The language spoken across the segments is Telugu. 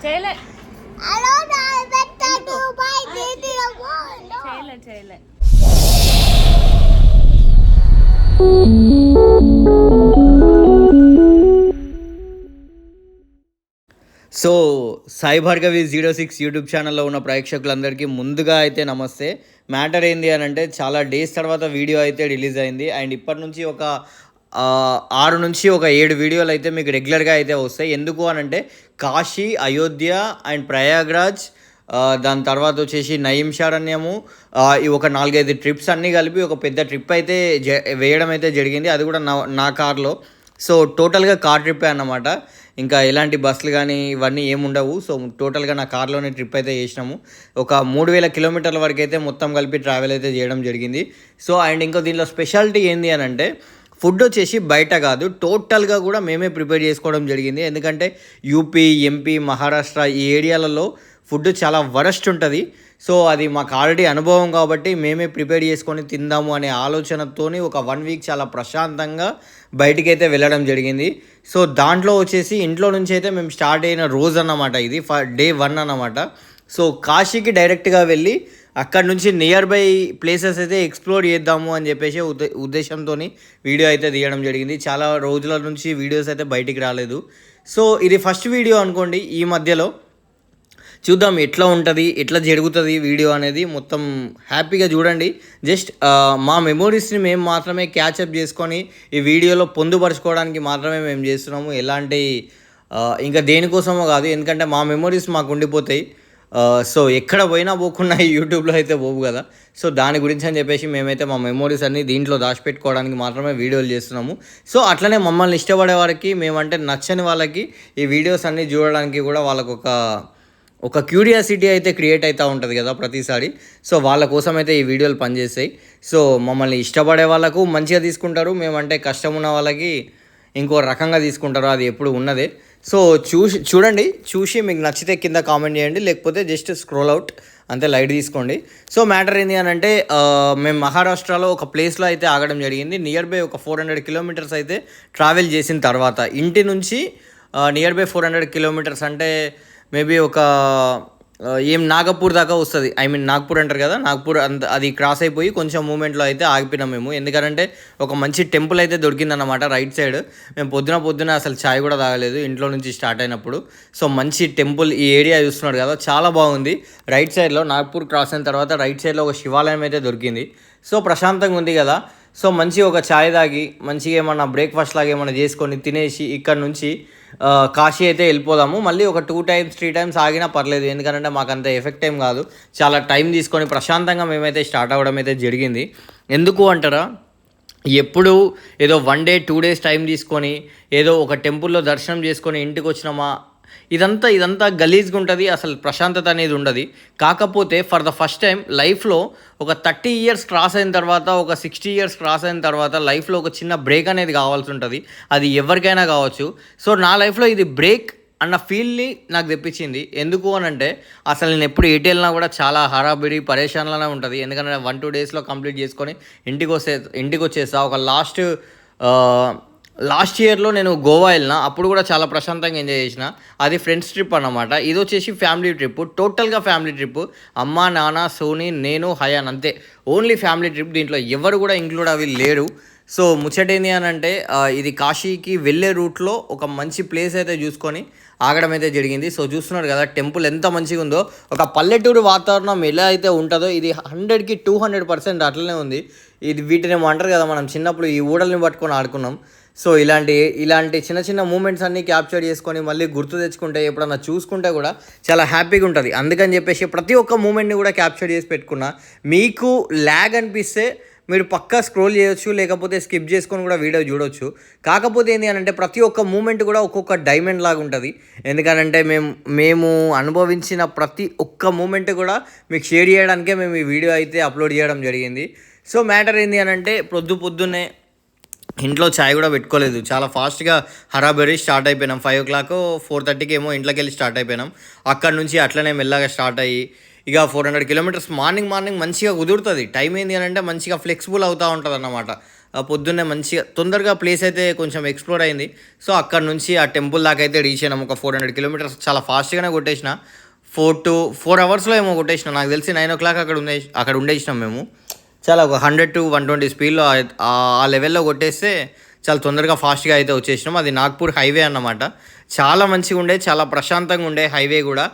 చేయలే చేయలే. సో సాయి భార్గవి 06 యూట్యూబ్ ఛానల్లో ఉన్న ప్రేక్షకులందరికీ ముందుగా అయితే నమస్తే. మ్యాటర్ ఏంది అని అంటే చాలా డేస్ తర్వాత వీడియో అయితే రిలీజ్ అయింది. అండ్ ఇప్పటి నుంచి ఒక 6 నుంచి ఒక 7 వీడియోలు అయితే మీకు రెగ్యులర్గా అయితే వస్తాయి. ఎందుకు అని అంటే కాశీ, అయోధ్య అండ్ ప్రయాగ్రాజ్, దాని తర్వాత వచ్చేసి నైమిషారణ్యము, ఈ ఒక 4-5 ట్రిప్స్ అన్నీ కలిపి ఒక పెద్ద ట్రిప్ అయితే వేయడం అయితే జరిగింది. అది కూడా నా కార్లో. సో టోటల్గా కార్ ట్రిప్పే అన్నమాట. ఇంకా ఎలాంటి బస్సులు కానీ ఇవన్నీ ఏముండవు. సో టోటల్గా నా కార్లోనే ట్రిప్ అయితే చేసినాము. ఒక 3000 కిలోమీటర్ల వరకు అయితే మొత్తం కలిపి ట్రావెల్ అయితే చేయడం జరిగింది. సో అండ్ ఇంకో దీనిలో స్పెషాలిటీ ఏంది అని అంటే ఫుడ్ వచ్చేసి బయట కాదు, టోటల్గా కూడా మేమే ప్రిపేర్ చేసుకోవడం జరిగింది. ఎందుకంటే యూపీ, ఎంపీ, మహారాష్ట్ర ఈ ఏరియాలలో ఫుడ్ చాలా వరస్ట్ ఉంటుంది. సో అది మాకు ఆల్రెడీ అనుభవం కాబట్టి మేమే ప్రిపేర్ చేసుకొని తిందాము అనే ఆలోచనతోని ఒక 1 వీక్ చాలా ప్రశాంతంగా బయటికైతే వెళ్ళడం జరిగింది. సో దాంట్లో వచ్చేసి ఇంట్లో నుంచి అయితే మేము స్టార్ట్ అయిన రోజు అన్నమాట, ఇది డే 1 అన్నమాట. సో కాశీకి డైరెక్ట్గా వెళ్ళి అక్కడ నుంచి నియర్ బై ప్లేసెస్ అయితే ఎక్స్ప్లోర్ చేద్దాము అని చెప్పేసి ఉద్దేశంతో వీడియో అయితే తీయడం జరిగింది. చాలా రోజుల నుంచి వీడియోస్ అయితే బయటికి రాలేదు. సో ఇది ఫస్ట్ వీడియో అనుకోండి. ఈ మధ్యలో చూద్దాం ఎట్లా ఉంటుంది, ఎట్లా జరుగుతుంది వీడియో అనేది. మొత్తం హ్యాపీగా చూడండి. జస్ట్ మా మెమోరీస్ని మేము మాత్రమే క్యాచప్ చేసుకొని ఈ వీడియోలో పొందుపరచుకోవడానికి మాత్రమే మేము చేస్తున్నాము. ఎలాంటి ఇంకా దేనికోసమో కాదు, ఎందుకంటే మా మెమోరీస్ మాకు ఉండిపోతాయి. సో ఎక్కడ పోయినా పోకుండా యూట్యూబ్లో అయితే పోవు కదా. సో దాని గురించి అని చెప్పేసి మేమైతే మా మెమోరీస్ అన్నీ దీంట్లో దాచిపెట్టుకోవడానికి మాత్రమే వీడియోలు చేస్తున్నాము. సో అట్లనే మమ్మల్ని ఇష్టపడే వారికి, మేమంటే నచ్చని వాళ్ళకి ఈ వీడియోస్ అన్నీ చూడడానికి కూడా వాళ్ళకు ఒక క్యూరియాసిటీ అయితే క్రియేట్ అవుతూ ఉంటుంది కదా ప్రతిసారి. సో వాళ్ళ కోసం అయితే ఈ వీడియోలు పనిచేస్తాయి. సో మమ్మల్ని ఇష్టపడే వాళ్ళకు మంచిగా తీసుకుంటారు, మేమంటే కష్టం ఉన్న వాళ్ళకి ఇంకో రకంగా తీసుకుంటారు, అది ఎప్పుడు ఉన్నదే. సో చూడండి, చూసి మీకు నచ్చితే కింద కామెంట్ చేయండి, లేకపోతే జస్ట్ స్క్రోల్ అవుట్ అంతే, లైట్ తీసుకోండి. సో మ్యాటర్ ఏంటి అని అంటే మేము మహారాష్ట్రలో ఒక ప్లేస్లో అయితే ఆగడం జరిగింది. నియర్ బై ఒక 400 కిలోమీటర్స్ అయితే ట్రావెల్ చేసిన తర్వాత ఇంటి నుంచి నియర్ బై 400 కిలోమీటర్స్ అంటే మేబీ ఒక నాగపూర్ దాకా వస్తుంది. నాగ్పూర్ అంటారు కదా, నాగ్పూర్ అది క్రాస్ అయిపోయి కొంచెం మూమెంట్లో అయితే ఆగిపోయినాం మేము. ఎందుకంటే ఒక మంచి టెంపుల్ అయితే దొరికిందన్నమాట రైట్ సైడ్. మేము పొద్దున అసలు ఛాయ్ కూడా తాగలేదు ఇంట్లో నుంచి స్టార్ట్ అయినప్పుడు. సో మంచి టెంపుల్, ఈ ఏరియా చూస్తున్నాడు కదా చాలా బాగుంది. రైట్ సైడ్లో నాగ్పూర్ క్రాస్ అయిన తర్వాత రైట్ సైడ్లో ఒక శివాలయం అయితే దొరికింది. సో ప్రశాంతంగా ఉంది కదా. సో మంచి ఒక ఛాయ్ తాగి మంచిగా ఏమన్నా బ్రేక్ఫాస్ట్ లాగా ఏమన్నా చేసుకొని తినేసి ఇక్కడ నుంచి కాశీ అయితే వెళ్ళిపోదాము. మళ్ళీ ఒక 2 times 3 times ఆగినా పర్లేదు, ఎందుకంటే మాకు అంత ఎఫెక్ట్ ఏం కాదు. చాలా టైం తీసుకొని ప్రశాంతంగా మేమైతే స్టార్ట్ అవ్వడం అయితే జరిగింది. ఎందుకు అంటారా, ఎప్పుడు ఏదో 1 day 2 days టైం తీసుకొని ఏదో ఒక టెంపుల్లో దర్శనం చేసుకొని ఇంటికి వచ్చినామా, ఇదంతా గలీజ్గా ఉంటుంది, అసలు ప్రశాంతత అనేది ఉండదు. కాకపోతే ఫర్ ద ఫస్ట్ టైం లైఫ్లో ఒక 30 years క్రాస్ అయిన తర్వాత, ఒక 60 years క్రాస్ అయిన తర్వాత లైఫ్లో ఒక చిన్న బ్రేక్ అనేది కావాల్సి ఉంటుంది. అది ఎవరికైనా కావచ్చు. సో నా లైఫ్లో ఇది బ్రేక్ అన్న ఫీల్ని నాకు తెప్పించింది. ఎందుకు అని అంటే అసలు నేను ఎప్పుడు ఎటు వెళ్ళినా కూడా చాలా హరాబిడి పరేషాన్లోనే ఉంటుంది. ఎందుకంటే 1-2 daysలో కంప్లీట్ చేసుకొని ఇంటికి వచ్చేస్తా. ఒక లాస్ట్ ఇయర్లో నేను గోవా వెళ్ళిన, అప్పుడు కూడా చాలా ప్రశాంతంగా ఎంజాయ్ చేసిన. అది ఫ్రెండ్స్ ట్రిప్ అన్నమాట. ఇది వచ్చేసి ఫ్యామిలీ ట్రిప్, టోటల్గా ఫ్యామిలీ ట్రిప్. అమ్మ, నాన్న, సోనీ, నేను, హయాన్, అంతే. Only family trip. దీంట్లో ఎవరు కూడా ఇంక్లూడ్ అవి లేరు. సో ముచ్చటేంది అని అంటే ఇది కాశీకి వెళ్ళే రూట్లో ఒక మంచి ప్లేస్ అయితే చూసుకొని ఆగడం అయితే జరిగింది. సో చూస్తున్నారు కదా టెంపుల్ ఎంత మంచిగా ఉందో. ఒక పల్లెటూరు వాతావరణం ఎలా అయితే ఉంటుందో ఇది 100కి 200% అట్లనే ఉంది. వీటిని అంటారు కదా, మనం చిన్నప్పుడు ఈ ఊడల్ని పట్టుకొని ఆడుకున్నాం. సో ఇలాంటి చిన్న మూమెంట్స్ అన్నీ క్యాప్చర్ చేసుకొని మళ్ళీ గుర్తు తెచ్చుకుంటే ఎప్పుడన్నా చూసుకుంటే కూడా చాలా హ్యాపీగా ఉంటుంది. అందుకని చెప్పేసి ప్రతి ఒక్క మూమెంట్ని కూడా క్యాప్చర్ చేసి పెట్టుకున్నా. మీకు ల్యాగ్ అనిపిస్తే మీరు పక్కా స్క్రోల్ చేయొచ్చు, లేకపోతే స్కిప్ చేసుకొని కూడా వీడియో చూడొచ్చు. కాకపోతే ఏంటి అని అంటే ప్రతి ఒక్క మూమెంట్ కూడా ఒక్కొక్క డైమండ్ లాగా ఉంటుంది. ఎందుకనంటే మేము అనుభవించిన ప్రతి ఒక్క మూమెంట్ కూడా మీకు షేర్ చేయడానికే మేము ఈ వీడియో అయితే అప్లోడ్ చేయడం జరిగింది. సో మ్యాటర్ ఏంటి అని అంటే పొద్దున్నే ఇంట్లో ఛాయ్ కూడా పెట్టుకోలేదు, చాలా ఫాస్ట్గా హరాబరీ స్టార్ట్ అయిపోయినాం. 5 o'clock 4:30కి ఏమో ఇంట్లోకి వెళ్ళి స్టార్ట్ అయిపోయినాం. అక్కడ నుంచి అట్లనే మెల్లగా స్టార్ట్ అయ్యి ఇక 400 kilometers మార్నింగ్ మంచిగా కుదురుతుంది. టైం ఏంది అని అంటే మంచిగా ఫ్లెక్సిబుల్ అవుతూ ఉంటుంది అన్నమాట. పొద్దున్నే మంచిగా తొందరగా ప్లేస్ అయితే కొంచెం ఎక్స్ప్లోర్ అయింది. సో అక్కడ నుంచి ఆ టెంపుల్ దాకా అయితే రీచ్ అయినాము. ఒక 400 కిలోమీటర్స్ చాలా ఫాస్ట్గానే కొట్టేసిన. 4 అవర్స్లో ఏమో కొట్టేసిన. నాకు తెలిసి 9 o'clock అక్కడ ఉండేసినాం మేము. చాలా ఒక 100 to 120 స్పీడ్లో ఆ లెవెల్లో కొట్టేస్తే చాలా తొందరగా ఫాస్ట్గా అయితే వచ్చేసినాం. అది నాగ్పూర్ హైవే అన్నమాట. చాలా మంచిగా ఉండే, చాలా ప్రశాంతంగా ఉండే హైవే కూడా.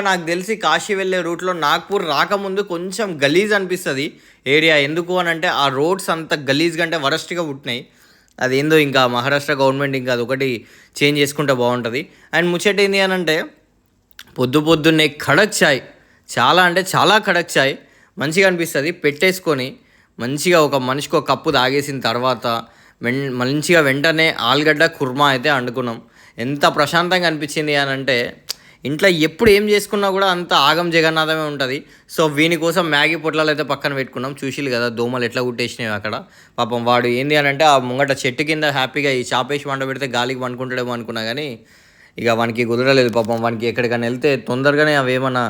నాకు తెలిసి కాశీ వెళ్ళే రూట్లో నాగ్పూర్ రాకముందు కొంచెం గలీజ్ అనిపిస్తుంది ఏరియా. ఎందుకు అని అంటే ఆ రోడ్స్ అంత గలీజ్గా అంటే వరస్ట్గా పుట్టినాయి. అదేందో ఇంకా మహారాష్ట్ర గవర్నమెంట్ ఇంకా అదొకటి చేంజ్ చేసుకుంటే బాగుంటుంది. అండ్ ముచ్చట ఏంటి అని అంటే పొద్దున్నే కడక్ చాయ్, చాలా అంటే చాలా కడక్ చాయ్ మంచిగా అనిపిస్తుంది. పెట్టేసుకొని మంచిగా ఒక మనిషికి ఒక కప్పు తాగేసిన తర్వాత మంచిగా వెంటనే ఆలుగడ్డ కుర్మా అయితే వండుకున్నాం. ఎంత ప్రశాంతంగా అనిపించింది అని అంటే ఇంట్లో ఎప్పుడు ఏం చేసుకున్నా కూడా అంత ఆగం జగన్నాథమే ఉంటుంది. సో వీని కోసం మ్యాగీ పొట్లాలు అయితే పక్కన పెట్టుకున్నాం. చూసిలు కదా దోమలు ఎట్లా కుట్టేసినాయి అక్కడ. పాపం వాడు ఏంది అని అంటే ఆ ముంగట చెట్టు కింద హ్యాపీగా ఈ చాపేసి వంట పెడితే గాలికి వండుకుంటాడేమో అనుకున్నా, కానీ ఇక వానికి కుదరలేదు పాపం. వానికి ఎక్కడికైనా వెళ్తే తొందరగానే అవి ఏమన్నా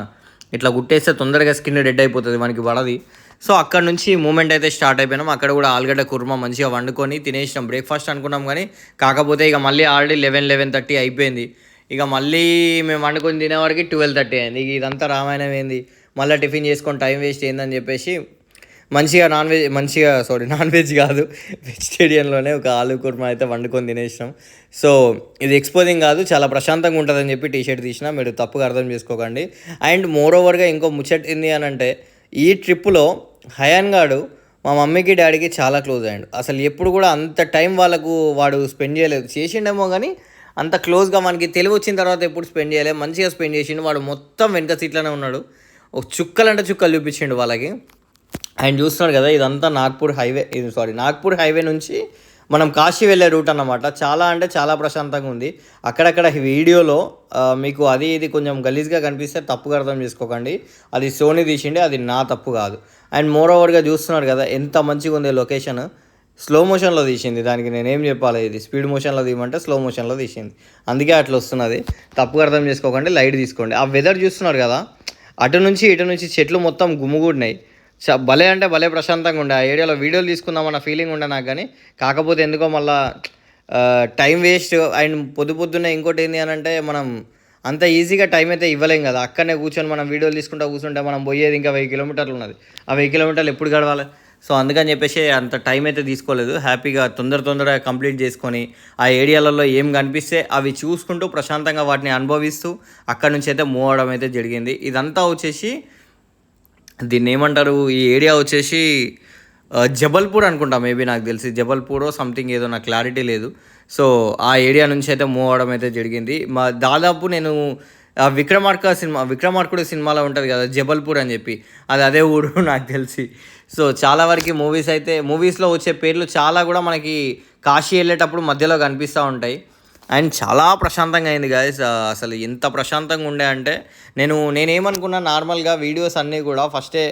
ఇట్లా కుట్టేస్తే తొందరగా స్కిన్ డెడ్ అయిపోతుంది, వానికి పడది. సో అక్కడ నుంచి మూమెంట్ అయితే స్టార్ట్ అయిపోయినాం. అక్కడ కూడా ఆలుగడ్డ కుర్మా మంచిగా వండుకొని తినేసినాం. బ్రేక్ఫాస్ట్ అనుకున్నాం కానీ కాకపోతే ఇక మళ్ళీ ఆల్రెడీ 11:30 అయిపోయింది. ఇక మళ్ళీ మేము వండుకొని తినేవారికి 12:30 అయింది. ఇక ఇదంతా రామాయణం ఏంది, మళ్ళీ టిఫిన్ చేసుకొని టైం వేస్ట్ అయిందని చెప్పేసి నాన్ వెజ్ కాదు, వెజిటేరియన్లోనే ఒక ఆలు కుర్మా అయితే వండుకొని తినేసినాం. సో ఇది ఎక్స్పోజింగ్ కాదు, చాలా ప్రశాంతంగా ఉంటుందని చెప్పి టీషర్ట్ తీసినా, మీరు తప్పుగా అర్థం చేసుకోకండి. అండ్ మోరోవర్గా ఇంకో ముచ్చట ఏంది అని అంటే ఈ ట్రిప్పులో హయాన్ గాడు మా మమ్మీకి డాడీకి చాలా క్లోజ్ అయ్యాడు. అసలు ఎప్పుడు కూడా అంత టైం వాడు స్పెండ్ చేయలేదు. చేసిండేమో కానీ అంత క్లోజ్గా మనకి తెలివి వచ్చిన తర్వాత ఎప్పుడు స్పెండ్ చేయలేదు. మంచిగా స్పెండ్ చేసిండు. వాడు మొత్తం వెనక సీట్లోనే ఉన్నాడు. ఒక చుక్కలంటే చుక్కలు చూపించిండు వాళ్ళకి. ఆయన చూస్తున్నారు కదా, ఇదంతా నాగ్పూర్ హైవే నుంచి మనం కాశీ వెళ్ళే రూట్ అన్నమాట. చాలా అంటే చాలా ప్రశాంతంగా ఉంది. అక్కడక్కడ వీడియోలో మీకు అది ఇది కొంచెం గలీజ్గా కనిపిస్తే తప్పుగా అర్థం చేసుకోకండి. అది సోనీ తీసిండే, అది నా తప్పు కాదు. అండ్ మోరోవర్గా చూస్తున్నారు కదా ఎంత మంచిగా ఉంది లొకేషన్. స్లో మోషన్లో తీసింది, దానికి నేనేం చెప్పాలి. ఇది స్పీడ్ మోషన్లో తీయమంటే స్లో మోషన్లో తీసింది, అందుకే అట్లా వస్తున్నది. తప్పుగా అర్థం చేసుకోకండి, లైట్ తీసుకోండి. ఆ వెదర్ చూస్తున్నారు కదా, అటు నుంచి చెట్లు మొత్తం గుమ్ముగూడినాయి. భలే అంటే భలే ప్రశాంతంగా ఉండే. ఆ ఏరియాలో వీడియోలు తీసుకుందామన్న ఫీలింగ్ ఉండే నాకు, కానీ కాకపోతే ఎందుకో మళ్ళీ టైం వేస్ట్. అండ్ పొద్దున్నే ఇంకోటి ఏంటి అని అంటే మనం అంత ఈజీగా టైం అయితే ఇవ్వలేం కదా. అక్కడనే కూర్చొని మనం వీడియోలు కూర్చుంటే మనం పోయేది ఇంకా 1000 కిలోమీటర్లు ఉన్నది. ఆ 1000 కిలోమీటర్లు ఎప్పుడు గడవాలి? సో అందుకని చెప్పేసి అంత టైం అయితే తీసుకోలేదు. హ్యాపీగా తొందరగా కంప్లీట్ చేసుకొని ఆ ఏరియాలలో ఏం కనిపిస్తే అవి చూసుకుంటూ ప్రశాంతంగా వాటిని అనుభవిస్తూ అక్కడ నుంచి అయితే మూవ్ అవడం అయితే జరిగింది. ఇదంతా వచ్చేసి దీన్ని ఏమంటారు, ఈ ఏరియా వచ్చేసి జబల్పూర్ అనుకుంటా, మేబీ నాకు తెలిసి జబల్పూరో సంథింగ్ ఏదో, నాకు క్లారిటీ లేదు. సో ఆ ఏరియా నుంచి అయితే మూవ్ అవడం అయితే జరిగింది. దాదాపు నేను విక్రమార్కుడు సినిమాలో ఉంటుంది కదా జబల్పూర్ అని చెప్పి, అదే ఊరు నాకు తెలిసి. సో చాలా వరకు మూవీస్లో వచ్చే పేర్లు చాలా కూడా మనకి కాశీ వెళ్ళేటప్పుడు మధ్యలో కనిపిస్తూ ఉంటాయి. అండ్ చాలా ప్రశాంతంగా అయింది గాయస్. అసలు ఎంత ప్రశాంతంగా ఉండే అంటే నేనేమనుకున్నా, నార్మల్గా వీడియోస్ అన్నీ కూడా ఫస్టే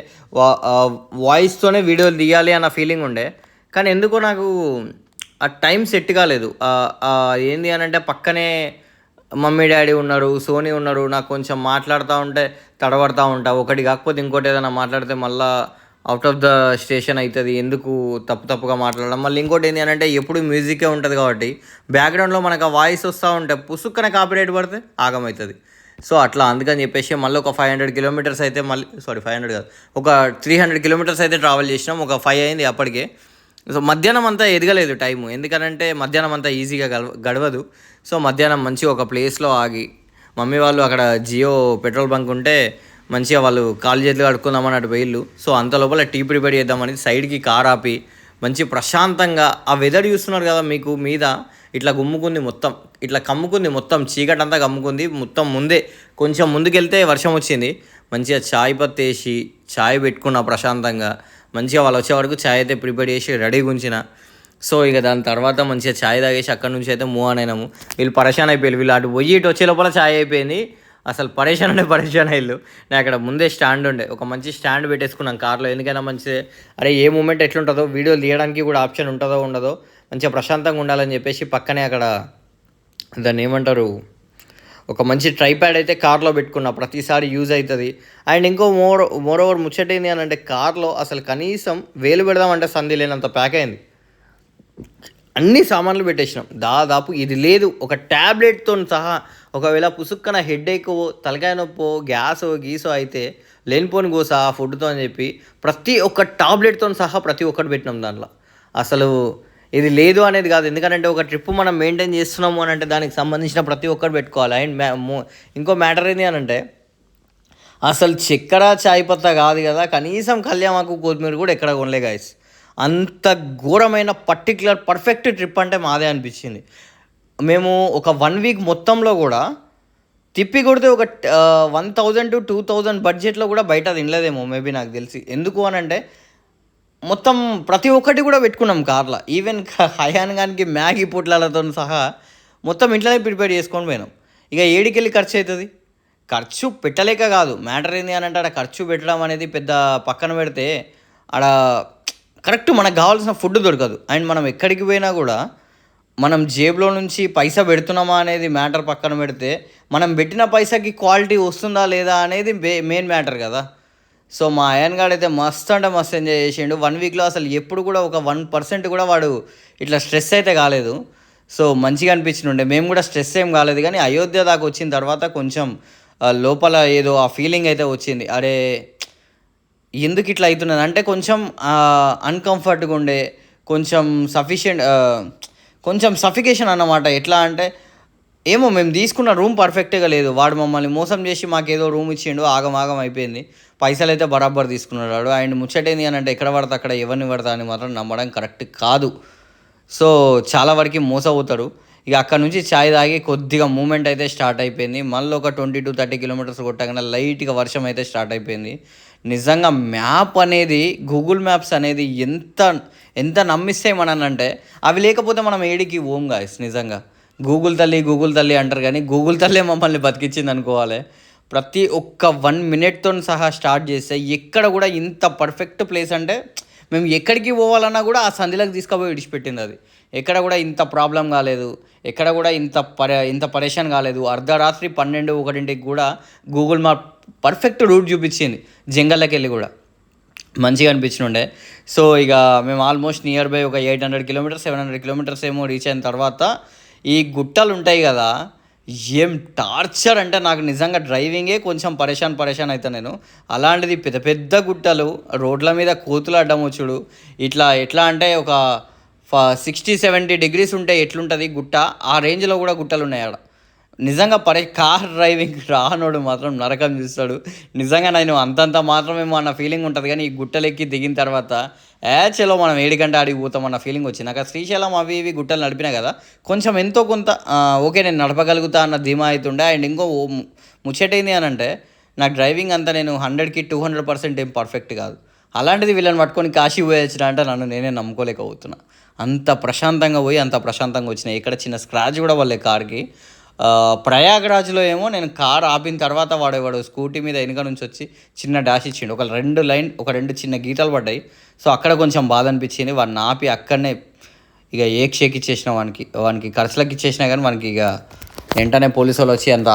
వాయిస్తోనే వీడియోలు తీయాలి అన్న ఫీలింగ్ ఉండే, కానీ ఎందుకో నాకు ఆ టైం సెట్ కాలేదు. ఏంది అని అంటే పక్కనే మమ్మీ డాడీ ఉన్నారు, సోనీ ఉన్నారు. నాకు కొంచెం మాట్లాడుతూ ఉంటే తడబడతా ఉంటా. ఒకటి కాకపోతే ఇంకోటి ఏదైనా మాట్లాడితే మళ్ళీ అవుట్ ఆఫ్ ద స్టేషన్ అవుతుంది. ఎందుకు తప్పుగా మాట్లాడడం. మళ్ళీ ఇంకోటి ఏంటి అని అంటే ఎప్పుడు మ్యూజికే ఉంటుంది కాబట్టి బ్యాక్గ్రౌండ్లో మనకు ఆ వాయిస్ వస్తూ ఉంటే పుసుక్కన కాపీరైట్ పడితే ఆగమవుతుంది. సో అట్లా అందుకని చెప్పేసి మళ్ళీ ఒక 500 కిలోమీటర్స్ అయితే 500 కాదు, ఒక 300 కిలోమీటర్స్ అయితే ట్రావెల్ చేసినాం. ఒక 5 అయింది అప్పటికే. సో మధ్యాహ్నం అంతా ఎదగలేదు టైము, ఎందుకనంటే మధ్యాహ్నం అంతా ఈజీగా గడవదు. సో మధ్యాహ్నం మంచిగా ఒక ప్లేస్లో ఆగి మమ్మీ వాళ్ళు అక్కడ జియో పెట్రోల్ బంక్ ఉంటే మంచిగా వాళ్ళు కాలు చేతులు కడుక్కుందామని అటు పోయిళ్ళు. సో అంత లోపల టీ ప్రిపేర్ చేద్దామని సైడ్కి కార్ ఆపి మంచి ప్రశాంతంగా ఆ వెదర్ చూస్తున్నారు కదా, మీకు మీద ఇట్లా కమ్ముకుంది మొత్తం చీకటి అంతా కమ్ముకుంది మొత్తం. కొంచెం ముందుకెళ్తే వర్షం వచ్చింది. మంచిగా చాయ్ పత్తి వేసి చాయ్ పెట్టుకున్న ప్రశాంతంగా. మంచిగా వాళ్ళు వచ్చే వరకు చాయ్ అయితే ప్రిపేర్ చేసి రెడీగా ఉంచిన. సో ఇక దాని తర్వాత మంచిగా చాయ్ తాగేసి అక్కడ నుంచి అయితే మూవ్ ఆన్ అయినాము. వీళ్ళు పరేషాన్ అయిపోయారు. వీళ్ళు అటు పోయి ఇటు వచ్చే లోపల చాయ్ అయిపోయింది. అసలు పరేషాన్ అయ్యారు. నేను అక్కడ ముందే స్టాండ్ ఉండే, ఒక మంచి స్టాండ్ పెట్టేసుకున్నాను కార్లో. ఎందుకైనా మంచిది, అరే ఏ మూమెంట్ ఎట్లుంటుందో వీడియోలు తీయడానికి కూడా ఆప్షన్ ఉంటుందో ఉండదో, మంచిగా ప్రశాంతంగా ఉండాలని చెప్పేసి పక్కనే అక్కడ దాన్ని ఏమంటారు, ఒక మంచి ట్రైప్యాడ్ అయితే కార్లో పెట్టుకున్నా. ప్రతిసారి యూజ్ అవుతుంది. అండ్ ఇంకో మోరోవర్ ముచ్చటేంది అని అంటే కార్లో అసలు కనీసం వేలు పెడదామంటే సంధి లేనంత ప్యాక్ అయింది. అన్ని సామాన్లు పెట్టేసినాం దాదాపు. ఇది లేదు ఒక ట్యాబ్లెట్తో సహా. ఒకవేళ పుసుక్కన హెడేక్, తలకాయ నొప్పో, గ్యాసో గీసో అయితే లేనిపోని గోస ఆ ఫుడ్తో అని చెప్పి ప్రతి ఒక్క టాబ్లెట్తో సహా ప్రతి ఒక్కటి పెట్టినాం దాంట్లో. అసలు ఇది లేదు అనేది కాదు, ఎందుకంటే ఒక ట్రిప్ మనం మెయింటైన్ చేస్తున్నాము అని అంటే దానికి సంబంధించిన ప్రతి ఒక్కటి పెట్టుకోవాలి. అండ్ ఇంకో మ్యాటర్ ఏంటి అని అంటే అసలు చక్కెర చాయ్ పత్తా కాదు కదా, కనీసం కళ్యామాకు కొత్తిమీర కూడా ఎక్కడ కొనలే గాయస్. అంత ఘోరమైన పర్ఫెక్ట్ ట్రిప్ అంటే మాదే అనిపించింది. మేము ఒక 1 వీక్ మొత్తంలో కూడా తిప్పి కొడితే ఒక 1000 to 2000 బడ్జెట్లో కూడా బయట తినలేదేమో మేబీ నాకు తెలిసి. ఎందుకు అని అంటే మొత్తం ప్రతి ఒక్కటి కూడా పెట్టుకున్నాం కార్లో. ఈవెన్ హయాన్ గానికి మ్యాగీ పొట్లాలతో సహా మొత్తం ఇంట్లోనే ప్రిపేర్ చేసుకొని పోయినాం. ఇక ఏడికెళ్ళి ఖర్చు అవుతుంది. ఖర్చు పెట్టలేక కాదు, మ్యాటర్ ఏంది అని అంటే ఆడ ఖర్చు పెట్టడం అనేది పెద్ద పక్కన పెడితే ఆడ కరెక్ట్ మనకు కావాల్సిన ఫుడ్ దొరకదు. అండ్ మనం ఎక్కడికి పోయినా కూడా మనం జేబులో నుంచి పైసా పెడుతున్నామా అనేది మ్యాటర్ పక్కన పెడితే మనం పెట్టిన పైసాకి క్వాలిటీ వస్తుందా లేదా అనేది మెయిన్ మ్యాటర్ కదా. సో మా అయన్ గాడు అయితే మస్తు అంటే మస్తు ఎంజాయ్ చేసిండు 1 వీక్లో. అసలు ఎప్పుడు కూడా ఒక 1% కూడా వాడు ఇట్లా స్ట్రెస్ అయితే కాలేదు. సో మంచిగా అనిపించిండే. మేము కూడా స్ట్రెస్ ఏం కాలేదు, కానీ అయోధ్య దాకా వచ్చిన తర్వాత కొంచెం లోపల ఏదో ఆ ఫీలింగ్ అయితే వచ్చింది. అరే ఎందుకు ఇట్లా అవుతున్నది అంటే కొంచెం అన్కంఫర్ట్గా ఉండే, కొంచెం కొంచెం సఫికేషన్ అన్నమాట. ఎట్లా అంటే ఏమో మేము తీసుకున్న రూమ్ పర్ఫెక్ట్గా లేదు. వాడు మమ్మల్ని మోసం చేసి మాకేదో రూమ్ ఇచ్చిండు, ఆగం అయిపోయింది. పైసలు అయితే బరాబర్ తీసుకున్నాడు. అండ్ ముచ్చటేంది అని అంటే ఎక్కడ పడతా అక్కడ ఎవరిని పడతా అని మాత్రం నమ్మడం కరెక్ట్ కాదు. సో చాలా వరకు మోసపోతారు. ఇక అక్కడ నుంచి ఛాయ్ తాగి కొద్దిగా మూమెంట్ అయితే స్టార్ట్ అయిపోయింది. మళ్ళీ ఒక 20 to 30 కిలోమీటర్స్ కొట్టగానే లైట్గా వర్షం అయితే స్టార్ట్ అయిపోయింది. నిజంగా మ్యాప్ అనేది, గూగుల్ మ్యాప్స్ అనేది ఎంత ఎంత నమ్మిస్తాయి మననంటే అవి లేకపోతే మనం ఏడికి ఓం గాయస్. నిజంగా గూగుల్ తల్లి అంటారు, కానీ గూగుల్ తల్లే మమ్మల్ని బతికించింది అనుకోవాలి. ప్రతి ఒక్క 1 మినిట్తో సహా స్టార్ట్ చేస్తే ఎక్కడ కూడా ఇంత పర్ఫెక్ట్ ప్లేస్ అంటే మేము ఎక్కడికి పోవాలన్నా కూడా ఆ సంధిలోకి తీసుకుపోయి విడిచిపెట్టింది. అది ఎక్కడ కూడా ఇంత ప్రాబ్లం కాలేదు, ఎక్కడ కూడా ఇంత పరేషాన్ కాలేదు. అర్ధరాత్రి 12-1కి కూడా గూగుల్ మ్యాప్ పర్ఫెక్ట్ రూట్ చూపించింది జంగల్లోకి వెళ్ళి కూడా. మంచిగా అనిపించిండే. సో ఇక మేము ఆల్మోస్ట్ నియర్ బై ఒక 800 కిలోమీటర్స్ 700 కిలోమీటర్స్ ఏమో రీచ్ అయిన తర్వాత ఈ గుట్టలు ఉంటాయి కదా, ఏం టార్చర్ అంటే నాకు నిజంగా డ్రైవింగే కొంచెం పరేషాన్ అవుతాను నేను. అలాంటిది పెద్ద పెద్ద గుట్టలు, రోడ్ల మీద కోతులు అడ్డం వచ్చుడు. ఎట్లా అంటే ఒక 60-70 degrees ఉంటే ఎట్లుంటుంది గుట్ట, ఆ రేంజ్లో కూడా గుట్టలు ఉన్నాయి ఆడ. నిజంగా కార్ డ్రైవింగ్ రానోడు మాత్రం నరకం చూస్తాడు. నిజంగా నేను అంతంత మాత్రమేమో అన్న ఫీలింగ్ ఉంటుంది, కానీ ఈ గుట్టలెక్కి దిగిన తర్వాత చలో మనం 7 గంట ఆడికి పోతాం అన్న ఫీలింగ్ వచ్చింది. నాకు శ్రీశైలం అవి ఇవి గుట్టలు నడిపినా కదా, కొంచెం ఎంతో కొంత ఓకే నేను నడపగలుగుతా అన్న ధీమా అవుతుండే. అండ్ ఇంకో ముచ్చటైంది అని అంటే నాకు డ్రైవింగ్ అంతా నేను 100కి 200% ఏం పర్ఫెక్ట్ కాదు. అలాంటిది వీళ్ళని పట్టుకొని కాశీ పోయొచ్చిన అంటే నన్ను నేనే నమ్ముకోలేకపోతున్నా. అంత ప్రశాంతంగా పోయి అంత ప్రశాంతంగా వచ్చినాయి. ఇక్కడ చిన్న స్క్రాచ్ కూడా వాళ్ళే కార్కి. ప్రయాగ్రాజ్లో ఏమో నేను కార్ ఆపిన తర్వాత వాడు స్కూటీ మీద వెనుక నుంచి వచ్చి చిన్న డాష్ ఇచ్చిండు. ఒక రెండు చిన్న గీతలు పడ్డాయి. సో అక్కడ కొంచెం బాధ అనిపించింది. వాడిని ఆపి అక్కడనే ఇక షేక్ ఇచ్చేసిన వానికి ఖర్చులకు ఇచ్చేసినా, కానీ వానికి ఇక వెంటనే పోలీసు వాళ్ళు వచ్చి అంత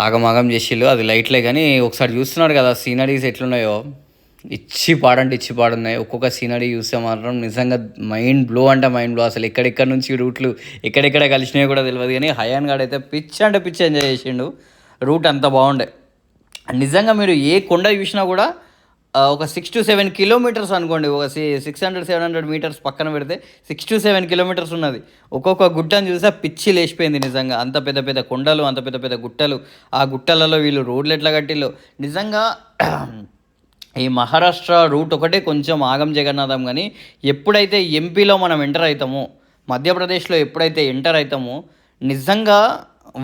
ఆగమాగం చేసిళ్ళు. అది లైట్లే, కానీ ఒకసారి చూస్తున్నాడు కదా సీనరీస్ ఎట్లున్నాయో, ఇచ్చి పాడున్నాయి. ఒక్కొక్క సీనరీ చూస్తే మాత్రం నిజంగా మైండ్ బ్లో. అసలు ఎక్కడెక్కడ నుంచి రూట్లు ఎక్కడెక్కడ కలిసినాయో కూడా తెలియదు, కానీ హయాన్ గాడు అయితే పిచ్చి ఎంజాయ్ చేసిండు. రూట్ అంత బాగుండే. నిజంగా మీరు ఏ కొండ చూసినా కూడా ఒక 6 to 7 కిలోమీటర్స్ అనుకోండి, ఒక 600-700 మీటర్స్ పక్కన పెడితే 6 to 7 కిలోమీటర్స్ ఉన్నది. ఒక్కొక్క గుట్టను చూసా పిచ్చి లేచిపోయింది నిజంగా. అంత పెద్ద పెద్ద కొండలు, అంత పెద్ద పెద్ద గుట్టలు. ఆ గుట్టలలో వీళ్ళు రోడ్లు ఎట్లా కట్టిల్లో నిజంగా. ఈ మహారాష్ట్ర రూట్ ఒకటే కొంచెం ఆగం జగన్నాథం, కానీ ఎప్పుడైతే ఎంపీలో మనం ఎంటర్ అవుతామో, మధ్యప్రదేశ్లో ఎప్పుడైతే ఎంటర్ అవుతామో, నిజంగా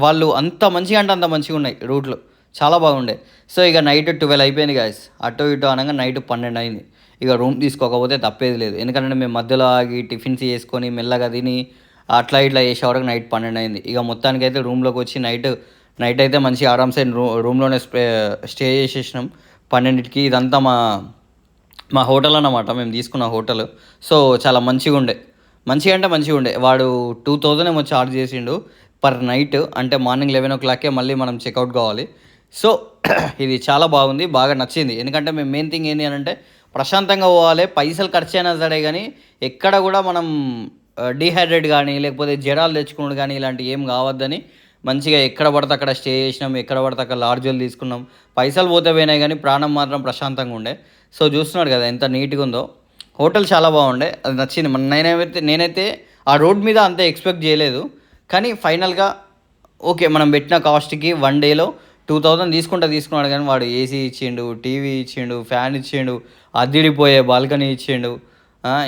వాళ్ళు అంత మంచిగా అంటే అంత మంచిగా ఉన్నాయి రూట్లు, చాలా బాగుండే. సో ఇక నైట్ 12 అయిపోయింది గాయస్. అటు ఇటు అనగా నైట్ 12 అయింది. ఇక రూమ్ తీసుకోకపోతే తప్పేది లేదు, ఎందుకంటే మేము మధ్యలో ఆగి టిఫిన్స్ చేసుకొని మెల్లగా తిని అట్లా ఇట్లా చేసేవరకు నైట్ 12 అయింది. ఇక మొత్తానికైతే రూమ్లోకి వచ్చి నైట్ అయితే మంచి ఆరామ్సే రూమ్లోనే స్టే చేసేసినాం 12కి. ఇదంతా మా హోటల్ అన్నమాట, మేము తీసుకున్న హోటల్. సో చాలా మంచిగా ఉండే. వాడు 2000 ఏమో ఛార్జ్ చేసిండు పర్ నైట్. అంటే మార్నింగ్ 11 o'clockకే మళ్ళీ మనం చెక్అవుట్ కావాలి. సో ఇది చాలా బాగుంది, బాగా నచ్చింది. ఎందుకంటే మేము మెయిన్ థింగ్ ఏంటి అని అంటే ప్రశాంతంగా పోవాలి, పైసలు ఖర్చు అయినా సరే కానీ ఎక్కడ కూడా మనం డీహైడ్రేట్ కానీ లేకపోతే జ్వరాలు తెచ్చుకున్నాడు కానీ ఇలాంటివి ఏం కావద్దని మంచిగా ఎక్కడ పడితే అక్కడ స్టే చేసినాం, ఎక్కడ పడితే అక్కడ లాడ్జీలు తీసుకున్నాం. పైసలు పోతే పోయినాయి కానీ ప్రాణం మాత్రం ప్రశాంతంగా ఉండే. సో చూస్తున్నాడు కదా ఎంత నీట్గా ఉందో. హోటల్ చాలా బాగుండే, అది నచ్చింది. నేనైతే ఆ రోడ్ మీద అంత ఎక్స్పెక్ట్ చేయలేదు, కానీ ఫైనల్గా ఓకే మనం పెట్టిన కాస్ట్కి 1 డేలో 2000 తీసుకున్నాడు. కానీ వాడు ఏసీ ఇచ్చిండు, టీవీ ఇచ్చిండు, ఫ్యాన్ ఇచ్చిండు, అద్దిడిపోయే బాల్కనీ ఇచ్చిండు,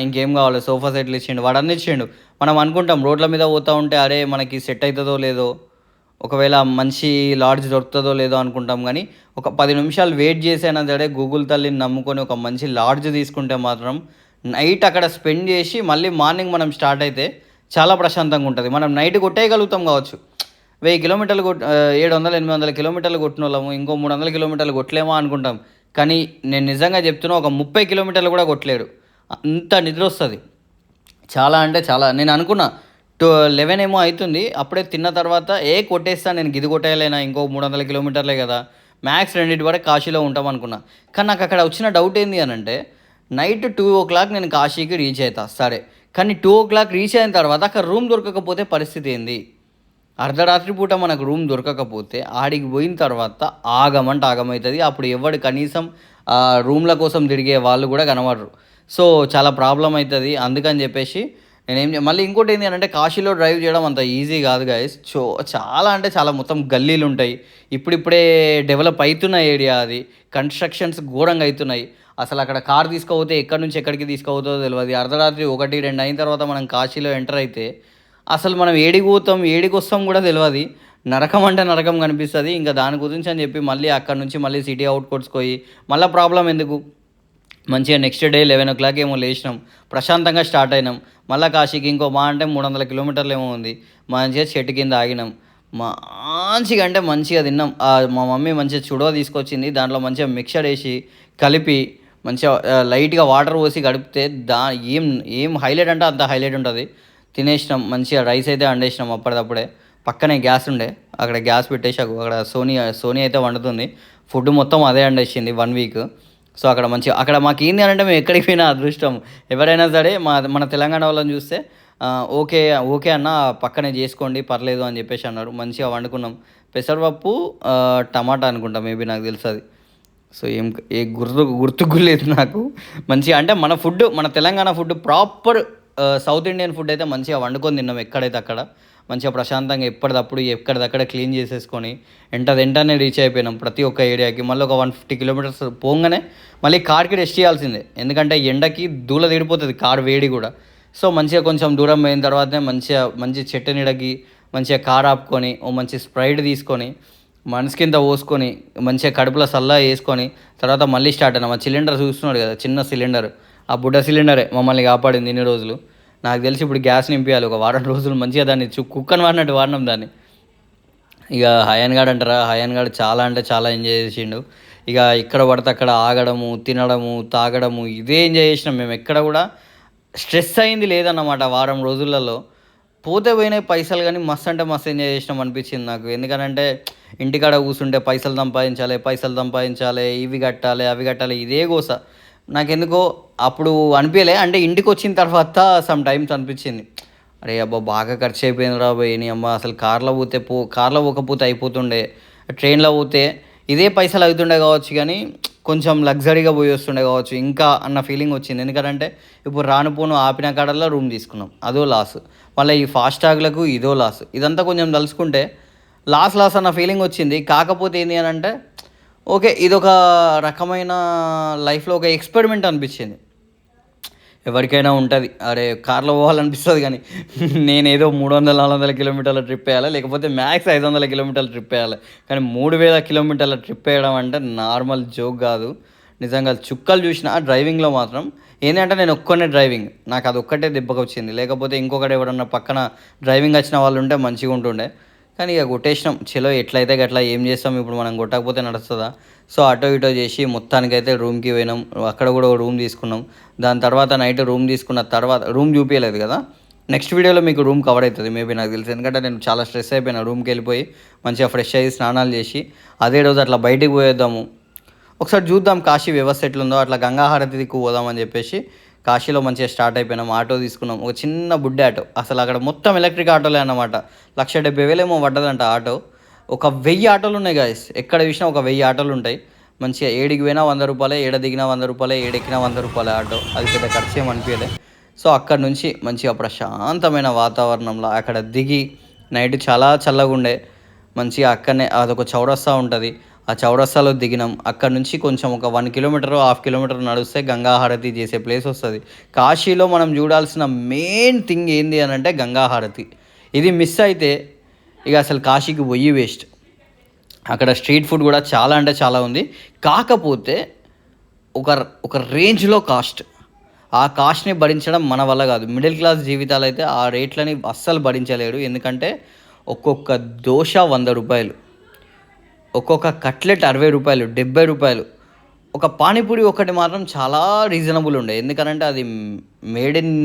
ఇంకేం కావాలి సోఫా సెట్లు ఇచ్చిండు, వాడు అన్నీ ఇచ్చిండు. మనం అనుకుంటాం రోడ్ల మీద పోతూ ఉంటే అరే మనకి సెట్ అవుతుందో లేదో, ఒకవేళ మంచి లాడ్జ్ దొరుకుతుందో లేదో అనుకుంటాం. కానీ ఒక 10 నిమిషాలు వెయిట్ చేసైనా సరే గూగుల్ తల్లిని నమ్ముకొని ఒక మంచి లాడ్జ్ తీసుకుంటే మాత్రం నైట్ అక్కడ స్పెండ్ చేసి మళ్ళీ మార్నింగ్ మనం స్టార్ట్ అయితే చాలా ప్రశాంతంగా ఉంటుంది. మనం నైట్ కొట్టేయగలుగుతాం కావచ్చు, 1000 కిలోమీటర్లు 700-800 కిలోమీటర్లు కొట్టిన వాళ్ళము ఇంకో 300 కిలోమీటర్లు కొట్టలేమా అనుకుంటాం. కానీ నేను నిజంగా చెప్తున్నా ఒక 30 కిలోమీటర్లు కూడా కొట్టలేడు, అంత నిద్ర వస్తుంది. చాలా అంటే చాలా. నేను అనుకున్నా 11 ఏమో అవుతుంది, అప్పుడే తిన్న తర్వాత కొట్టేస్తాను నేను, గిది కొట్టేయలేనా, ఇంకో 300 కిలోమీటర్లే కదా, మ్యాక్స్ 2 వరకు కాశీలో ఉంటాం అనుకున్నా. కానీ నాకు అక్కడ వచ్చిన డౌట్ ఏంది అని అంటే నైట్ 2 నేను కాశీకి రీచ్ అవుతా సరే, కానీ 2 రీచ్ అయిన తర్వాత అక్కడ రూమ్ దొరకకపోతే పరిస్థితి ఏంది? అర్ధరాత్రి పూట మనకు రూమ్ దొరకకపోతే ఆడికి పోయిన తర్వాత ఆగమవుతుంది. అప్పుడు ఎవడు కనీసం రూమ్ల కోసం తిరిగే వాళ్ళు కూడా కనబడరు. సో చాలా ప్రాబ్లం అవుతుంది. అందుకని చెప్పేసి మళ్ళీ ఇంకోటి ఏంటి అంటే కాశీలో డ్రైవ్ చేయడం అంత ఈజీ కాదు గైస్. చాలా అంటే చాలా మొత్తం గల్లీలు ఉంటాయి. ఇప్పుడిప్పుడే డెవలప్ అవుతున్న ఏరియా అది, కన్స్ట్రక్షన్స్ ఘోరంగా అవుతున్నాయి. అసలు అక్కడ కార్ తీసుకుపోతే ఎక్కడి నుంచి ఎక్కడికి తీసుకుపోతుందో తెలియదు. అర్ధరాత్రి 1-2 అయిన తర్వాత మనం కాశీలో ఎంటర్ అయితే అసలు మనం ఏడికి పోతాం ఏడికి వస్తాం కూడా తెలియదు. నరకం అంటే నరకం కనిపిస్తుంది. ఇంకా దాని గురించి అని చెప్పి మళ్ళీ అక్కడ నుంచి మళ్ళీ సిటీ అవుట్కోట్స్కి పోయి మళ్ళీ ప్రాబ్లం ఎందుకు, మంచిగా నెక్స్ట్ డే 11 ఏమో లేచినాం, ప్రశాంతంగా స్టార్ట్ అయినాం. మళ్ళీ కాశీకి ఇంకో అంటే 300 కిలోమీటర్లు ఏమో ఉంది. మంచిగా చెట్టు కింద ఆగినాం, మంచిగా అంటే మంచిగా తిన్నాం. మా మమ్మీ మంచిగా చుడవ తీసుకొచ్చింది, దాంట్లో మంచిగా మిక్చర్ వేసి కలిపి మంచిగా లైట్గా వాటర్ పోసి గడిపితే ఏం హైలైట్ అంటే అంత హైలైట్ ఉంటుంది. తినేసినాం మంచిగా. రైస్ అయితే వండేసినాం అప్పటిదప్పుడే. పక్కనే గ్యాస్ ఉండే, అక్కడ గ్యాస్ పెట్టేసి అక్కడ సోనీ అయితే వండుతుంది. ఫుడ్ మొత్తం అదే వండేసింది 1 వీక్. సో అక్కడ మంచిగా అక్కడ మాకు ఏంది అంటే మేము ఎక్కడికి పోయినా అదృష్టం. ఎవరైనా సరే మన తెలంగాణ వాళ్ళని చూస్తే ఓకే అన్న పక్కనే చేసుకోండి పర్లేదు అని చెప్పేసి అన్నారు. మంచిగా వండుకున్నాం. పెసరపప్పు టమాటా అనుకుంటా మేబీ, నాకు తెలుసు అది. సో గుర్తుకు లేదు నాకు. మంచిగా అంటే మన Telangana food proper south Indian food అయితే మంచిగా వండుకొని తిన్నాం ఎక్కడైతే అక్కడ. మంచిగా ప్రశాంతంగా ఎక్కడిదక్కడ క్లీన్ చేసేసుకొని వెంటనే రీచ్ అయిపోయినాం ప్రతి ఒక్క ఏరియాకి. మళ్ళీ ఒక 150 కిలోమీటర్స్ పోగానే మళ్ళీ కార్కి రెస్ట్ చేయాల్సిందే, ఎందుకంటే ఎండకి దూల తీడిపోతుంది కార్ వేడి కూడా. సో మంచిగా కొంచెం దూరం పోయిన తర్వాతనే మంచి చెట్టు నీడకి మంచిగా కార్ ఆపుకొని మంచి స్ప్రైట్ తీసుకొని మనసు కింద పోసుకొని మంచిగా కడుపులో సల్లా వేసుకొని తర్వాత మళ్ళీ స్టార్ట్ అయినాం. ఆ సిలిండర్ చూస్తున్నాడు కదా, చిన్న సిలిండర్, ఆ బుడ్డ సిలిండరే మమ్మల్ని కాపాడింది ఇన్ని రోజులు. నాకు తెలిసి ఇప్పుడు గ్యాస్ నింపేయాలి ఒక 1 వారం రోజులు మంచిగా దాన్ని కుక్కని వాడినట్టు వాడినాం దాన్ని. ఇక హయాన్ గాడు చాలా అంటే చాలా ఎంజాయ్ చేసిండు. ఇక ఇక్కడ పడితే అక్కడ ఆగడము, తినడము, తాగడము ఇదే ఎంజాయ్ చేసినాం మేము. ఎక్కడ కూడా స్ట్రెస్ అయింది లేదన్నమాట 1 వారం రోజులలో. పోతే పోయినాయి పైసలు, కానీ మస్తు అంటే మస్తు ఎంజాయ్ చేసినాం అనిపించింది నాకు. ఎందుకంటే ఇంటికాడ కూర్చుంటే పైసలు సంపాదించాలి, ఇవి కట్టాలి అవి కట్టాలి, ఇదే గోస. నాకెందుకో అప్పుడు అనిపించలే. అంటే ఇంటికి వచ్చిన తర్వాత సమ్ టైమ్స్ అనిపించింది, అరే అబ్బా బాగా ఖర్చు అయిపోయింది రా పోయి నీ అమ్మ, అసలు కార్లో పోకపోతే అయిపోతుండే, ట్రైన్లో పోతే ఇదే పైసలు అవుతుండే కావచ్చు, కానీ కొంచెం లగ్జరీగా పోయి వస్తుండే కావచ్చు ఇంకా అన్న ఫీలింగ్ వచ్చింది. ఎందుకంటే ఇప్పుడు రానుపోను ఆపిన కాడల్లో రూమ్ తీసుకున్నాం, అదో లాస్. మళ్ళీ ఈ ఫాస్టాగ్లకు ఇదో లాస్. ఇదంతా కొంచెం తలుచుకుంటే లాస్ అన్న ఫీలింగ్ వచ్చింది. కాకపోతే ఏంటి అని అంటే ఓకే ఇదొక రకమైన లైఫ్లో ఒక ఎక్స్పెరిమెంట్ అనిపించింది. ఎవరికైనా ఉంటుంది, అరే కార్లో పోవాలనిపిస్తుంది, కానీ నేనేదో 300-400 కిలోమీటర్ల ట్రిప్ వేయాలి, లేకపోతే మ్యాక్స్ 500 కిలోమీటర్ల ట్రిప్ వేయాలి. కానీ 3000 కిలోమీటర్ల ట్రిప్ వేయడం అంటే నార్మల్ జోక్ కాదు. నిజంగా చుక్కలు చూసిన డ్రైవింగ్లో మాత్రం ఏంటంటే నేను ఒక్కనే డ్రైవింగ్, నాకు అది ఒక్కటే దెబ్బకి వచ్చింది. లేకపోతే ఇంకొకటి ఎవరన్నా పక్కన డ్రైవింగ్ వచ్చిన వాళ్ళు ఉంటే మంచిగా ఉంటుండే. కానీ ఇక కొట్టేసినాం, చలో ఎట్లయితే గట్లా, ఏం చేస్తాం ఇప్పుడు, మనం కొట్టకపోతే నడుస్తుందా. సో అటో ఇటో చేసి మొత్తానికైతే రూమ్కి పోయినాం. అక్కడ కూడా ఒక రూమ్ తీసుకున్నాం. దాని తర్వాత నైట్ రూమ్ తీసుకున్న తర్వాత రూమ్ చూపించలేదు కదా, నెక్స్ట్ వీడియోలో మీకు రూమ్ కవర్ అవుతుంది మేబీ, నాకు తెలుసు. ఎందుకంటే నేను చాలా స్ట్రెస్ అయిపోయినా, రూమ్కి వెళ్ళిపోయి మంచిగా ఫ్రెష్ అయ్యి స్నానాలు చేసి అదే రోజు అట్లా బయటికి పోయేద్దాము, ఒకసారి చూద్దాం కాశీ వ్యవస్థ ఎట్లుందో, అట్లా గంగా హారతికి పోదామని చెప్పేసి కాశీలో మంచిగా స్టార్ట్ అయిపోయినాం. ఆటో తీసుకున్నాం, ఒక చిన్న బుడ్డ ఆటో. అసలు అక్కడ మొత్తం ఎలక్ట్రిక్ ఆటోలే అన్నమాట. 1,70,000 ఏమో పడ్డదంట ఆటో. ఒక 1000 ఆటోలు ఉన్నాయి గాయస్, ఎక్కడ చూసినా ఒక 1000 ఆటోలు ఉంటాయి. మంచిగా ఏడికి పోయినా 100 రూపాయలే, ఏడ దిగినా 100 రూపాయలే, ఏడెక్కినా 100 రూపాయలే ఆటో. అది పెద్ద ఖర్చు ఏం అనిపించలే. సో అక్కడ నుంచి మంచిగా ప్రశాంతమైన వాతావరణంలో అక్కడ దిగి, నైట్ చాలా చల్లగా ఉండే, మంచిగా అక్కడనే అదొక చౌరస్తా ఉంటుంది, ఆ చౌరస్తాలో దిగినాం. అక్కడ నుంచి కొంచెం ఒక 1 కిలోమీటర్, హాఫ్ కిలోమీటర్ నడిస్తే గంగా హారతి చేసే ప్లేస్ వస్తుంది. కాశీలో మనం చూడాల్సిన మెయిన్ థింగ్ ఏంది అని అంటే గంగా హారతి. ఇది మిస్ అయితే ఇక అసలు కాశీకి పోయి వేస్ట్. అక్కడ స్ట్రీట్ ఫుడ్ కూడా చాలా అంటే చాలా ఉంది, కాకపోతే ఒక ఒక రేంజ్లో కాస్ట్. ఆ కాస్ట్ని భరించడం మన వల్ల కాదు. మిడిల్ క్లాస్ జీవితాలు అయితే ఆ రేట్లని అస్సలు భరించలేడు. ఎందుకంటే ఒక్కొక్క దోశ 100 రూపాయలు, ఒక్కొక్క కట్లెట్ 60 రూపాయలు, 70 రూపాయలు. ఒక పానీపూరి ఒకటి మాత్రం చాలా రీజనబుల్ ఉండే, ఎందుకనంటే అది మేడ్ ఇన్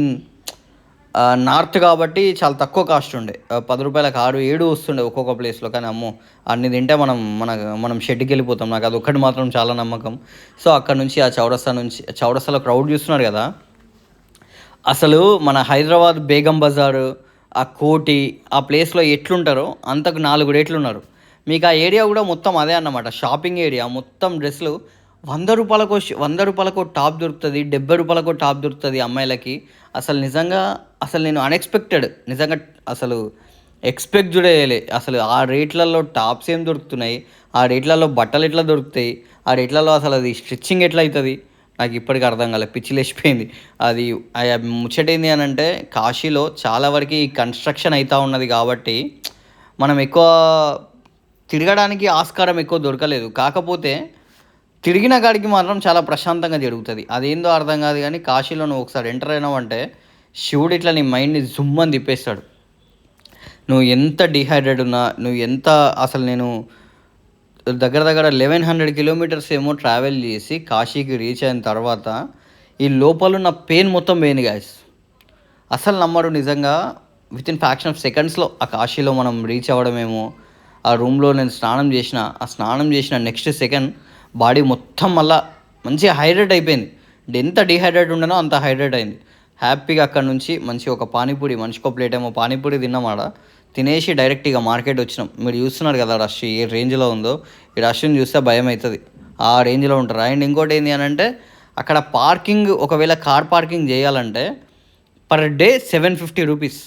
నార్త్ కాబట్టి చాలా తక్కువ కాస్ట్ ఉండే. 10 రూపాయలకు 6, 7 వస్తుండే ఒక్కొక్క ప్లేస్లో. కానీ అమ్మో, అన్ని తింటే మనం షెడ్కి వెళ్ళిపోతాం. నాకు అది ఒక్కటి మాత్రం చాలా నమ్మకం. సో అక్కడ నుంచి ఆ చౌరస్తాలో క్రౌడ్ చూస్తున్నారు కదా, అసలు మన హైదరాబాద్ బేగం బజారు, ఆ కోటి, ఆ ప్లేస్లో ఎట్లుంటారో అంతకు 4 రేట్లు ఉన్నారు. మీకు ఆ ఏరియా కూడా మొత్తం అదే అన్నమాట, షాపింగ్ ఏరియా మొత్తం. డ్రెస్సులు 100 రూపాయలకు టాప్ దొరుకుతుంది, 70 రూపాయలకు టాప్ దొరుకుతుంది అమ్మాయిలకి. అసలు నిజంగా, అసలు నేను అన్ఎక్స్పెక్టెడ్, నిజంగా అసలు ఎక్స్పెక్ట్ చేయలే. అసలు ఆ రేట్లలో టాప్స్ ఏం దొరుకుతున్నాయి, ఆ రేట్లలో బట్టలు ఎట్లా దొరుకుతాయి, ఆ రేట్లలో అసలు అది స్టిచ్చింగ్ ఎట్లా అవుతుంది, నాకు ఇప్పటికీ అర్థం కాలేదు. పిచ్చి లేచిపోయింది. అది ముచ్చటేంది అని అంటే, కాశీలో చాలా వరకు ఈ కన్స్ట్రక్షన్ అవుతూ ఉన్నది కాబట్టి మనం ఎక్కువ తిరగడానికి ఆస్కారం ఎక్కువ దొరకలేదు. కాకపోతే తిరిగిన కాడికి మాత్రం చాలా ప్రశాంతంగా జరుగుతుంది. అదేందో అర్థం కాదు కానీ కాశీలో నువ్వు ఒకసారి ఎంటర్ అయినావంటే శివుడు ఇట్లా నీ మైండ్ని జుమ్మని తిప్పేస్తాడు. నువ్వు ఎంత డిహైడ్రేట్ ఉన్నా, నువ్వు ఎంత, అసలు నేను దగ్గర 1100 కిలోమీటర్స్ ఏమో ట్రావెల్ చేసి కాశీకి రీచ్ అయిన తర్వాత ఈ లోపలున్న పెయిన్ మొత్తం పోయింది గాయస్. అసలు నమ్మరు నిజంగా. వితిన్ ఫ్యాక్షన్ ఆఫ్ సెకండ్స్లో ఆ కాశీలో మనం రీచ్ అవ్వడమేమో. ఆ రూమ్లో నేను స్నానం చేసిన నెక్స్ట్ సెకండ్ బాడీ మొత్తం మళ్ళా మంచిగా హైడ్రేట్ అయిపోయింది. ఎంత డిహైడ్రేట్ ఉండనో అంత హైడ్రేట్ అయింది. హ్యాపీగా అక్కడ నుంచి మంచి ఒక పానీపూరి, మనిషికో ప్లేట్ ఏమో పానీపూరి తిన్నామాడ. తినేసి డైరెక్ట్ ఇక మార్కెట్ వచ్చినాం. మీరు చూస్తున్నారు కదా రష్ ఏ రేంజ్లో ఉందో. ఈ రష్ని చూస్తే భయం అవుతుంది, ఆ రేంజ్లో ఉంటారు. అండ్ ఇంకోటి ఏంటి అని అంటే, అక్కడ పార్కింగ్, ఒకవేళ కార్ పార్కింగ్ చేయాలంటే పర్ డే 750 రూపీస్.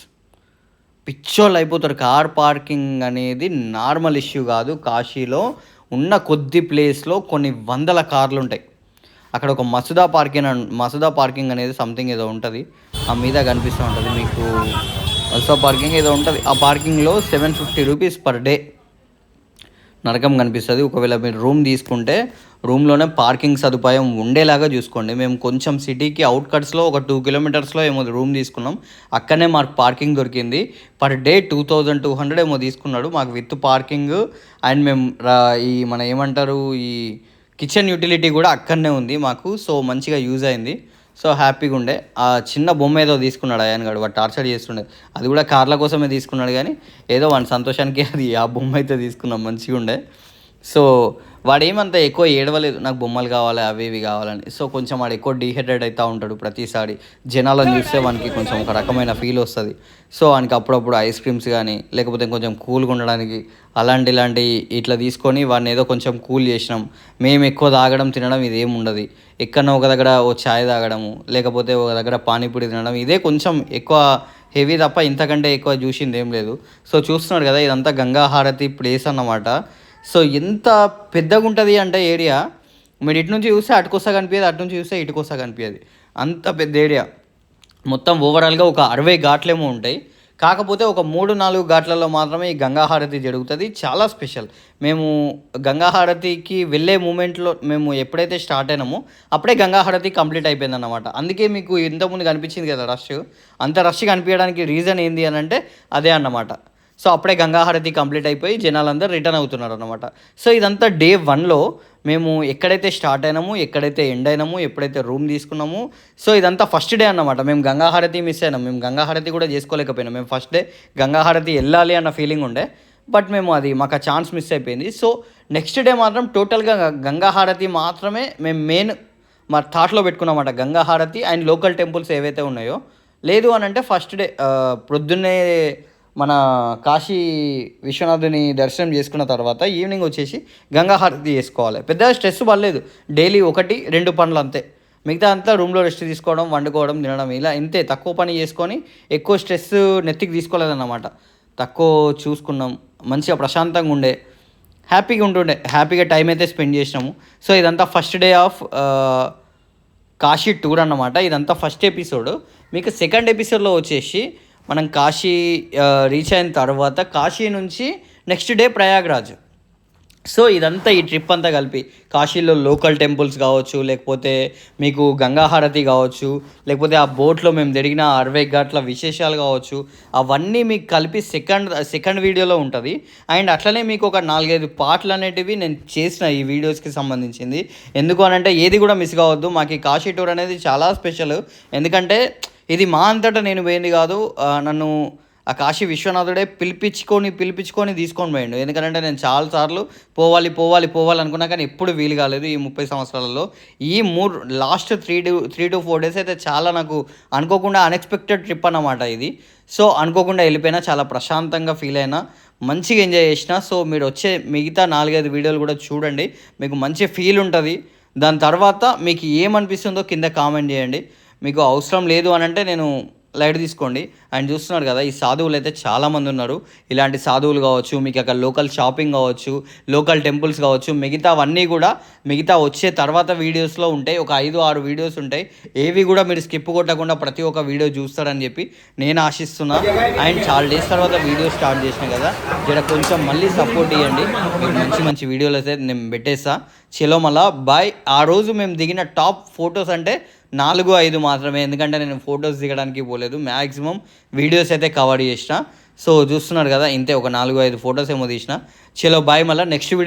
పిచ్చోళ్ళు అయిపోతారు. కార్ పార్కింగ్ అనేది నార్మల్ ఇష్యూ కాదు. కాశీలో ఉన్న కొద్ది ప్లేస్లో కొన్ని వందల కార్లు ఉంటాయి. అక్కడ ఒక మసూదా పార్కింగ్ అనేది సంథింగ్ ఏదో ఉంటుంది, ఆ మీద కనిపిస్తూ ఉంటుంది మీకు. మసూదా పార్కింగ్ ఏదో ఉంటుంది. ఆ పార్కింగ్లో 750 రూపీస్ పర్ డే నరకం కనిపిస్తుంది. ఒకవేళ మీరు రూమ్ తీసుకుంటే రూమ్లోనే పార్కింగ్ సదుపాయం ఉండేలాగా చూసుకోండి. మేము కొంచెం సిటీకి అవుట్కట్స్లో ఒక 2 కిలోమీటర్స్లో ఏమో రూమ్ తీసుకున్నాం. అక్కడనే మాకు పార్కింగ్ దొరికింది. పర్ డే 2200 ఏమో తీసుకున్నాడు మాకు విత్ పార్కింగ్. అండ్ మేము ఈ మన ఏమంటారు, ఈ కిచెన్ యూటిలిటీ కూడా అక్కడనే ఉంది మాకు. సో మంచిగా యూజ్ అయింది. సో హ్యాపీగా ఉండే. ఆ చిన్న బొమ్మ ఏదో తీసుకున్నాడు అయాన్ గడు, వాడు టార్చర్ చేస్తుండే. అది కూడా కార్ల కోసమే తీసుకున్నాడు, కానీ ఏదో వాడి సంతోషానికి అది ఆ బొమ్మ అయితే తీసుకున్నాం, మంచిగా ఉండే. సో వాడేమంతా ఎక్కువ ఏడవలేదు, నాకు బొమ్మలు కావాలి అవి ఇవి కావాలని. సో కొంచెం వాడు ఎక్కువ డీహైడ్రేట్ అవుతూ ఉంటాడు ప్రతిసారి. జనాలను చూస్తే వానికి కొంచెం ఒక రకమైన ఫీల్ వస్తుంది. సో వానికి అప్పుడప్పుడు ఐస్ క్రీమ్స్ కానీ, లేకపోతే కొంచెం కూల్గా ఉండడానికి ఇలాంటి ఇట్లా తీసుకొని వాడిని ఏదో కొంచెం కూల్ చేసినాం. మేము ఎక్కువ తాగడం తినడం ఇదేం ఉండదు. ఎక్కడో ఒక దగ్గర ఓ ఛాయ్ తాగడము, లేకపోతే ఒక దగ్గర పానీపూరి తినడం, ఇదే కొంచెం ఎక్కువ హెవీ తప్ప ఇంతకంటే ఎక్కువ చూసింది ఏం లేదు. సో చూస్తున్నాడు కదా, ఇదంతా గంగా హారతి ప్లేస్ అన్నమాట. సో ఎంత పెద్దగా ఉంటుంది అంటే ఏరియా, మీరు ఇటు నుంచి చూస్తే అటుకొస్తా కనిపించదు, అటు నుంచి చూస్తే ఇటుకొస్తా కనిపించదు, అంత పెద్ద ఏరియా. మొత్తం ఓవరాల్గా ఒక 60 ఘాట్లేమో ఉంటాయి. కాకపోతే ఒక 3-4 ఘాట్లలో మాత్రమే ఈ గంగా హారతి జరుగుతుంది. చాలా స్పెషల్. మేము గంగా హారతికి వెళ్ళే మూమెంట్లో మేము ఎప్పుడైతే స్టార్ట్ అయినామో అప్పుడే గంగా హారతి కంప్లీట్ అయిపోయింది అన్నమాట. అందుకే మీకు ఇంతకుముందు కనిపించింది కదా రష్, అంత రష్ కనిపించడానికి రీజన్ ఏంది అని అంటే అదే అన్నమాట. సో అప్పుడే గంగా హారతి కంప్లీట్ అయిపోయి జనాలందరూ రిటర్న్ అవుతున్నారు అనమాట. సో ఇదంతా డే 1లో మేము ఎక్కడైతే స్టార్ట్ అయినాము, ఎక్కడైతే ఎండ్ అయినాము, ఎప్పుడైతే రూమ్ తీసుకున్నాము. సో ఇదంతా ఫస్ట్ డే అన్నమాట. మేము గంగా హారతి మిస్ అయినాం, మేము గంగా హారతి కూడా చేసుకోలేకపోయినాం. మేము ఫస్ట్ డే గంగా హారతి వెళ్ళాలి అన్న ఫీలింగ్ ఉండే, బట్ మేము అది మాకు ఆ ఛాన్స్ మిస్ అయిపోయింది. సో నెక్స్ట్ డే మాత్రం టోటల్గా గంగా హారతి మాత్రమే మేము మెయిన్ మా థాట్లో పెట్టుకున్నామాట. గంగా హారతి అండ్ లోకల్ టెంపుల్స్ ఏవైతే ఉన్నాయో. లేదు అని అంటే ఫస్ట్ డే ప్రొద్దున్నే మన కాశీ విశ్వనాథుని దర్శనం చేసుకున్న తర్వాత ఈవినింగ్ వచ్చేసి గంగా హారతి చేసుకోవాలి. పెద్దగా స్ట్రెస్ పడలేదు. డైలీ 1-2 పనులు అంతే. మిగతా అంతా రూమ్లో రెస్ట్ తీసుకోవడం, వండుకోవడం, తినడం ఇలా ఇంతే. తక్కువ పని చేసుకొని ఎక్కువ స్ట్రెస్ నెత్తికి తీసుకోలేదన్నమాట. తక్కువ చూసుకున్నాం, మంచిగా ప్రశాంతంగా ఉండే, హ్యాపీగా ఉంటుండే, హ్యాపీగా టైం అయితే స్పెండ్ చేసినాము. సో ఇదంతా first day of Kashi tour అన్నమాట. ఇదంతా ఫస్ట్ ఎపిసోడ్. మీకు సెకండ్ ఎపిసోడ్లో వచ్చేసి మనం కాశీ రీచ్ అయిన తర్వాత కాశీ నుంచి నెక్స్ట్ డే ప్రయాగ్రాజ్. సో ఇదంతా ఈ ట్రిప్ అంతా కలిపి కాశీలో లోకల్ టెంపుల్స్ కావచ్చు, లేకపోతే మీకు గంగా హారతి కావచ్చు, లేకపోతే ఆ బోట్లో మేము తిరిగిన 60 ఘాట్ల విశేషాలు కావచ్చు, అవన్నీ మీకు కలిపి సెకండ్ వీడియోలో ఉంటుంది. అండ్ అట్లనే మీకు ఒక 4-5 పార్ట్లు అనేటివి నేను చేసిన ఈ వీడియోస్కి సంబంధించింది. ఎందుకు అనంటే ఏది కూడా మిస్ కావద్దు. మాకు ఈ కాశీ టూర్ అనేది చాలా స్పెషల్. ఎందుకంటే ఇది మా అంతటా నేను పోయింది కాదు. నన్ను ఆ కాశీ విశ్వనాథుడే పిలిపించుకొని తీసుకొని పోయిండు. ఎందుకంటే నేను చాలాసార్లు పోవాలి అనుకున్నా, కానీ ఎప్పుడు వీలు కాలేదు ఈ 30 సంవత్సరాలలో. ఈ లాస్ట్ 3 to 4 days అయితే చాలా నాకు అనుకోకుండా అన్ఎక్స్పెక్టెడ్ ట్రిప్ అన్నమాట ఇది. సో అనుకోకుండా వెళ్ళిపోయినా, చాలా ప్రశాంతంగా ఫీల్ అయినా, మంచిగా ఎంజాయ్ చేసిన. సో మీరు వచ్చే మిగతా 4-5 వీడియోలు కూడా చూడండి, మీకు మంచి ఫీల్ ఉంటుంది. దాని తర్వాత మీకు ఏమనిపిస్తుందో కింద కామెంట్ చేయండి. మీకు అవసరం లేదు అని అంటే నేను లైట్ తీసుకోండి. అండ్ చూస్తున్నారు కదా, ఈ సాధువులు అయితే చాలామంది ఉన్నారు. ఇలాంటి సాధువులు కావచ్చు, మీకు అక్కడ లోకల్ షాపింగ్ కావచ్చు, లోకల్ టెంపుల్స్ కావచ్చు, మిగతావన్నీ కూడా వచ్చే తర్వాత వీడియోస్లో ఉంటాయి. ఒక 5-6 వీడియోస్ ఉంటాయి. ఏవి కూడా మీరు స్కిప్ కొట్టకుండా ప్రతి ఒక్క వీడియో చూస్తారని చెప్పి నేను ఆశిస్తున్నా. అండ్ చాలా డేస్ తర్వాత వీడియో స్టార్ట్ చేసినా కదా, ఇక్కడ కొంచెం మళ్ళీ సపోర్ట్ ఇవ్వండి. మీకు మంచి వీడియోలు అయితే నేను పెట్టేస్తా. చలో మళ్ళా బాయ్. ఆ రోజు మేము దిగిన టాప్ ఫొటోస్ అంటే 4-5 మాత్రమే. ఎందుకంటే నేను ఫొటోస్ దిగడానికి పోలేదు, మ్యాక్సిమం వీడియోస్ అయితే కవర్ చేసిన. సో చూస్తున్నారు కదా, ఇంతే. ఒక 4-5 ఫొటోస్ ఏమో తీసిన. చలో బాయ్. మళ్ళీ నెక్స్ట్ వీడియో